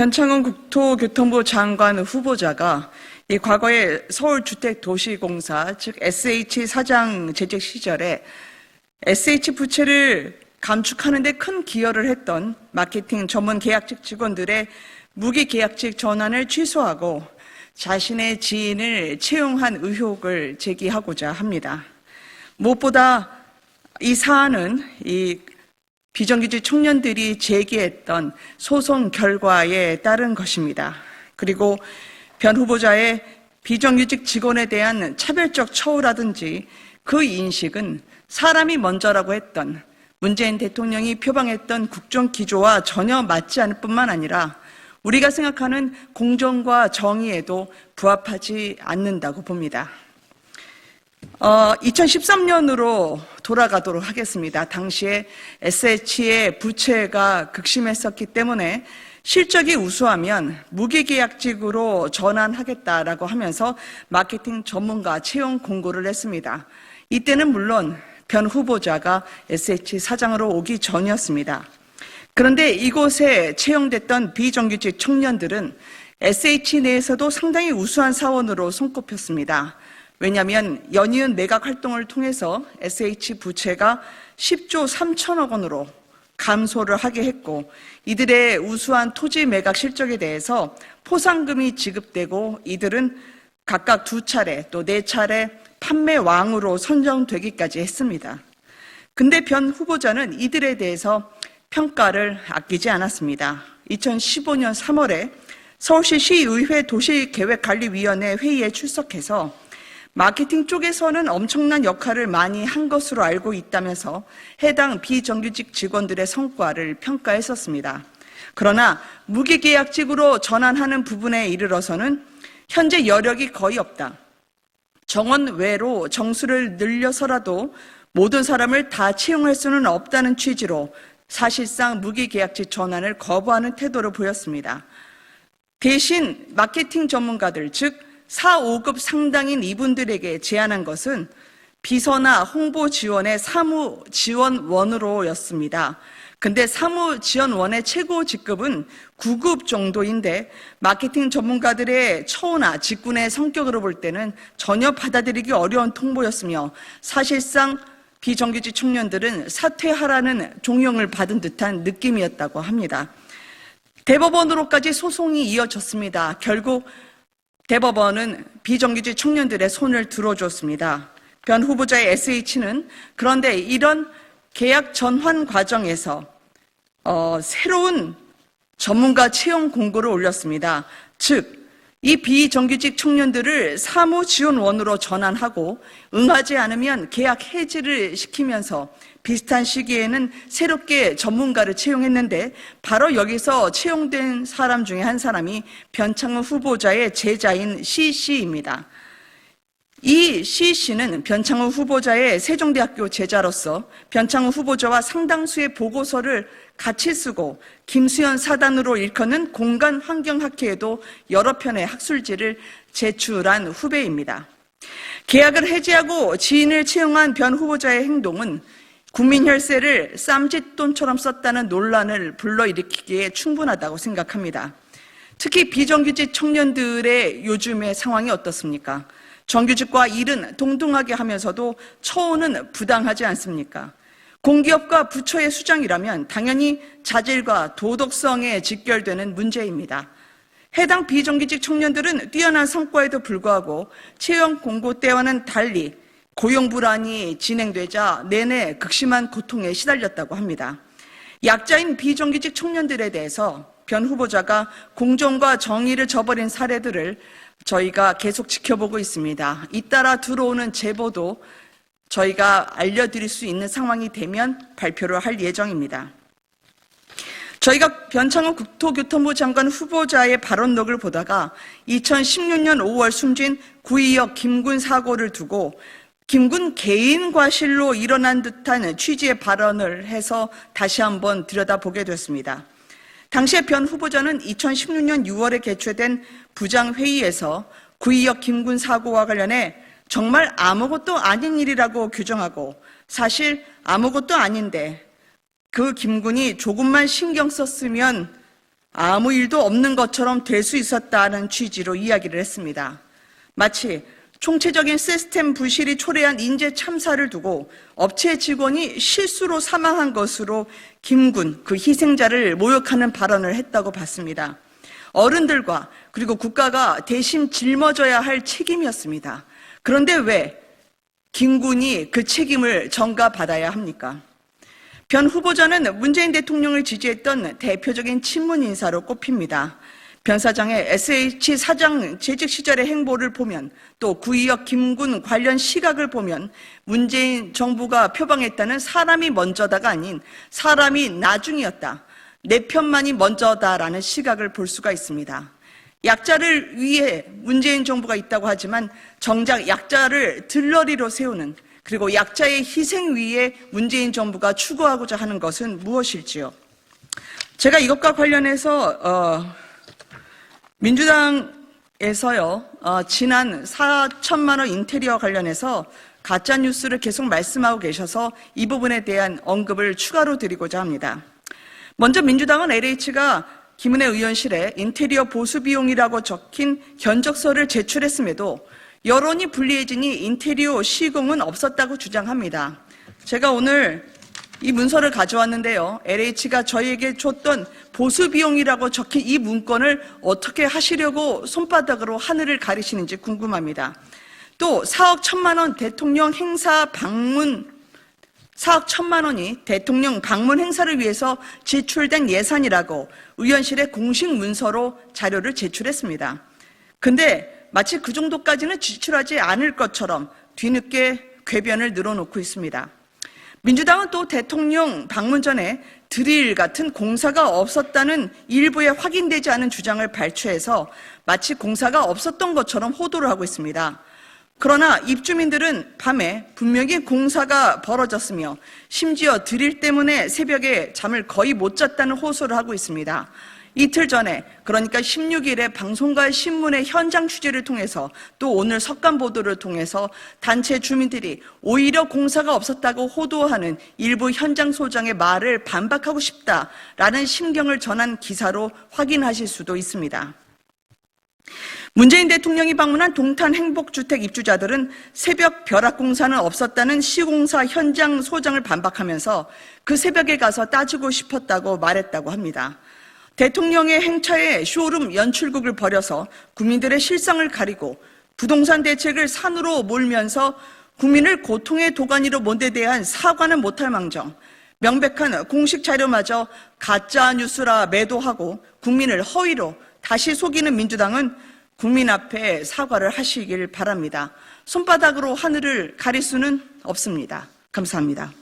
변창흠 국토교통부 장관 후보자가 이 과거에 서울주택도시공사 즉 SH 사장 재직 시절에 SH 부채를 감축하는 데 큰 기여를 했던 마케팅 전문 계약직 직원들의 무기계약직 전환을 취소하고 자신의 지인을 채용한 의혹을 제기하고자 합니다. 무엇보다 이 사안은 비정규직 청년들이 제기했던 소송 결과에 따른 것입니다. 그리고 변 후보자의 비정규직 직원에 대한 차별적 처우라든지 그 인식은 사람이 먼저라고 했던 문재인 대통령이 표방했던 국정기조와 전혀 맞지 않을 뿐만 아니라 우리가 생각하는 공정과 정의에도 부합하지 않는다고 봅니다. 2013년으로 돌아가도록 하겠습니다. 당시에 SH의 부채가 극심했었기 때문에 실적이 우수하면 무기계약직으로 전환하겠다라고 하면서 마케팅 전문가 채용 공고를 했습니다. 이때는 물론 변 후보자가 SH 사장으로 오기 전이었습니다. 그런데 이곳에 채용됐던 비정규직 청년들은 SH 내에서도 상당히 우수한 사원으로 손꼽혔습니다. 왜냐하면 연이은 매각 활동을 통해서 SH 부채가 10조 3천억 원으로 감소를 하게 했고 이들의 우수한 토지 매각 실적에 대해서 포상금이 지급되고 이들은 각각 2차례 또 4차례 판매왕으로 선정되기까지 했습니다. 근데 변 후보자는 이들에 대해서 평가를 아끼지 않았습니다. 2015년 3월에 서울시 시의회 도시계획관리위원회 회의에 출석해서 마케팅 쪽에서는 엄청난 역할을 많이 한 것으로 알고 있다면서 해당 비정규직 직원들의 성과를 평가했었습니다. 그러나 무기계약직으로 전환하는 부분에 이르러서는 현재 여력이 거의 없다. 정원 외로 정수를 늘려서라도 모든 사람을 다 채용할 수는 없다는 취지로 사실상 무기계약직 전환을 거부하는 태도를 보였습니다. 대신 마케팅 전문가들, 즉 4, 5급 상당인 이분들에게 제안한 것은 비서나 홍보 지원의 사무 지원원으로였습니다. 근데 사무 지원원의 최고 직급은 9급 정도인데 마케팅 전문가들의 처우나 직군의 성격으로 볼 때는 전혀 받아들이기 어려운 통보였으며 사실상 비정규직 청년들은 사퇴하라는 종용을 받은 듯한 느낌이었다고 합니다. 대법원으로까지 소송이 이어졌습니다. 결국 대법원은 비정규직 청년들의 손을 들어줬습니다. 변 후보자의 SH는 그런데 이런 계약 전환 과정에서 새로운 전문가 채용 공고를 올렸습니다. 즉, 이 비정규직 청년들을 사무지원원으로 전환하고 응하지 않으면 계약 해지를 시키면서 비슷한 시기에는 새롭게 전문가를 채용했는데 바로 여기서 채용된 사람 중에 한 사람이 변창흠 후보자의 제자인 C씨입니다. 이 C씨는 변창흠 후보자의 세종대학교 제자로서 변창흠 후보자와 상당수의 보고서를 같이 쓰고 김수현 사단으로 일컫는 공간환경학회에도 여러 편의 학술지를 제출한 후배입니다. 계약을 해지하고 지인을 채용한 변 후보자의 행동은 국민 혈세를 쌈짓돈처럼 썼다는 논란을 불러일으키기에 충분하다고 생각합니다. 특히 비정규직 청년들의 요즘의 상황이 어떻습니까? 정규직과 일은 동등하게 하면서도 처우는 부당하지 않습니까? 공기업과 부처의 수장이라면 당연히 자질과 도덕성에 직결되는 문제입니다. 해당 비정규직 청년들은 뛰어난 성과에도 불구하고 채용 공고 때와는 달리 고용 불안이 진행되자 내내 극심한 고통에 시달렸다고 합니다. 약자인 비정규직 청년들에 대해서 변 후보자가 공정과 정의를 저버린 사례들을 저희가 계속 지켜보고 있습니다. 잇따라 들어오는 제보도 저희가 알려드릴 수 있는 상황이 되면 발표를 할 예정입니다. 저희가 변창흠 국토교통부 장관 후보자의 발언록을 보다가 2016년 5월 숨진 구의역 김군 사고를 두고 김군 개인 과실로 일어난 듯한 취지의 발언을 해서 다시 한번 들여다보게 됐습니다. 당시에 변 후보자는 2016년 6월에 개최된 부장회의에서 구의역 김군 사고와 관련해 정말 아무것도 아닌 일이라고 규정하고 사실 아무것도 아닌데 그 김군이 조금만 신경 썼으면 아무 일도 없는 것처럼 될 수 있었다는 취지로 이야기를 했습니다. 마치 총체적인 시스템 부실이 초래한 인재 참사를 두고 업체 직원이 실수로 사망한 것으로 김군, 그 희생자를 모욕하는 발언을 했다고 봤습니다. 어른들과 그리고 국가가 대신 짊어져야 할 책임이었습니다. 그런데 왜 김군이 그 책임을 전가받아야 합니까? 변 후보자는 문재인 대통령을 지지했던 대표적인 친문 인사로 꼽힙니다. 변 사장의 SH 사장 재직 시절의 행보를 보면 또 구의역 김군 관련 시각을 보면 문재인 정부가 표방했다는 사람이 먼저다가 아닌 사람이 나중이었다. 내 편만이 먼저다라는 시각을 볼 수가 있습니다. 약자를 위해 문재인 정부가 있다고 하지만 정작 약자를 들러리로 세우는 그리고 약자의 희생 위에 문재인 정부가 추구하고자 하는 것은 무엇일지요? 제가 이것과 관련해서 민주당에서요, 지난 4천만 원 인테리어 관련해서 가짜 뉴스를 계속 말씀하고 계셔서 이 부분에 대한 언급을 추가로 드리고자 합니다. 먼저 민주당은 LH가 김은혜 의원실에 인테리어 보수 비용이라고 적힌 견적서를 제출했음에도 여론이 불리해지니 인테리어 시공은 없었다고 주장합니다. 제가 오늘 이 문서를 가져왔는데요. LH가 저희에게 줬던 보수 비용이라고 적힌 이 문건을 어떻게 하시려고 손바닥으로 하늘을 가리시는지 궁금합니다. 또 4억 1천만 원 대통령 행사 방문 4억 1천만 원이 대통령 방문 행사를 위해서 지출된 예산이라고 의원실에 공식 문서로 자료를 제출했습니다. 근데 마치 그 정도까지는 지출하지 않을 것처럼 뒤늦게 궤변을 늘어놓고 있습니다. 민주당은 또 대통령 방문 전에 드릴 같은 공사가 없었다는 일부에 확인되지 않은 주장을 발췌해서 마치 공사가 없었던 것처럼 호도를 하고 있습니다. 그러나 입주민들은 밤에 분명히 공사가 벌어졌으며 심지어 드릴 때문에 새벽에 잠을 거의 못 잤다는 호소를 하고 있습니다. 이틀 전에 그러니까 16일에 방송과 신문의 현장 취재를 통해서 또 오늘 석간 보도를 통해서 단체 주민들이 오히려 공사가 없었다고 호도하는 일부 현장 소장의 말을 반박하고 싶다라는 심경을 전한 기사로 확인하실 수도 있습니다. 문재인 대통령이 방문한 동탄 행복주택 입주자들은 새벽 벼락 공사는 없었다는 시공사 현장 소장을 반박하면서 그 새벽에 가서 따지고 싶었다고 말했다고 합니다. 대통령의 행차에 쇼룸 연출극을 벌여서 국민들의 실상을 가리고 부동산 대책을 산으로 몰면서 국민을 고통의 도가니로 몰아대한 사과는 못할 망정 명백한 공식 자료마저 가짜 뉴스라 매도하고 국민을 허위로 다시 속이는 민주당은 국민 앞에 사과를 하시길 바랍니다. 손바닥으로 하늘을 가릴 수는 없습니다. 감사합니다.